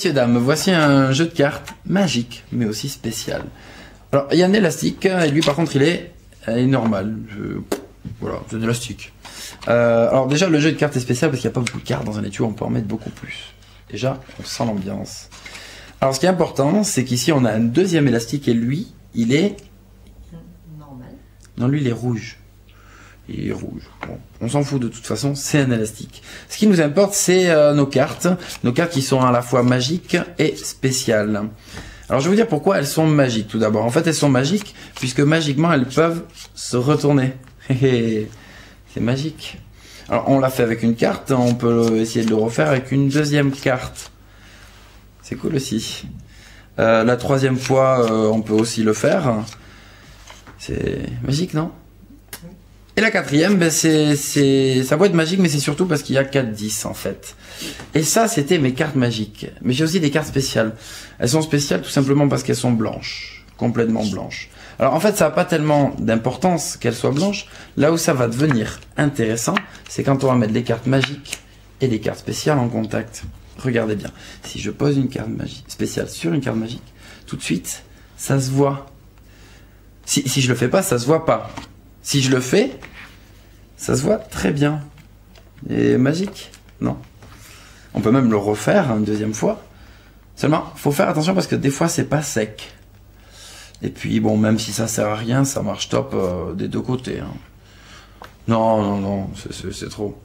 Messieurs, dames, voici un jeu de cartes magique, mais aussi spécial. Alors, il y a un élastique, et lui par contre il est normal. Voilà, c'est un élastique. Alors déjà, le jeu de cartes est spécial parce qu'il n'y a pas beaucoup de cartes dans un étui, on peut en mettre beaucoup plus. Déjà, on sent l'ambiance. Alors ce qui est important, c'est qu'ici on a un deuxième élastique et lui, il est... normal. Non, lui il est rouge. Il est rouge. Bon, on s'en fout de toute façon, c'est un élastique. Ce qui nous importe, c'est nos cartes qui sont à la fois magiques et spéciales. Alors je vais vous dire pourquoi elles sont magiques tout d'abord. En fait, elles sont magiques puisque magiquement elles peuvent se retourner. C'est magique. Alors on l'a fait avec une carte, on peut essayer de le refaire avec une deuxième carte. C'est cool aussi. La troisième fois, on peut aussi le faire. C'est magique, non ? Et la quatrième, ben ça peut être magique, mais c'est surtout parce qu'il y a 4-10 en fait. Et ça, c'était mes cartes magiques. Mais j'ai aussi des cartes spéciales. Elles sont spéciales tout simplement parce qu'elles sont blanches. Complètement blanches. Alors en fait, ça n'a pas tellement d'importance qu'elles soient blanches. Là où ça va devenir intéressant, c'est quand on va mettre les cartes magiques et les cartes spéciales en contact. Regardez bien. Si je pose une carte magique spéciale sur une carte magique, tout de suite, ça se voit. Si je le fais pas, ça se voit pas. Si je le fais, ça se voit très bien. Et magique, non. On peut même le refaire une deuxième fois. Seulement, faut faire attention parce que des fois, c'est pas sec. Et puis, bon, même si ça sert à rien, ça marche top des deux côtés. Hein. Non, c'est trop.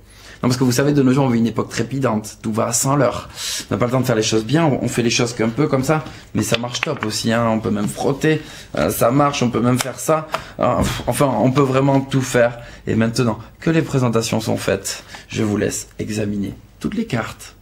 Non, parce que vous savez, de nos jours, on vit une époque trépidante. Tout va sans l'heure. On n'a pas le temps de faire les choses bien. On fait les choses qu'un peu comme ça. Mais ça marche top aussi. Hein. On peut même frotter. Ça marche. On peut même faire ça. Enfin, on peut vraiment tout faire. Et maintenant que les présentations sont faites, je vous laisse examiner toutes les cartes.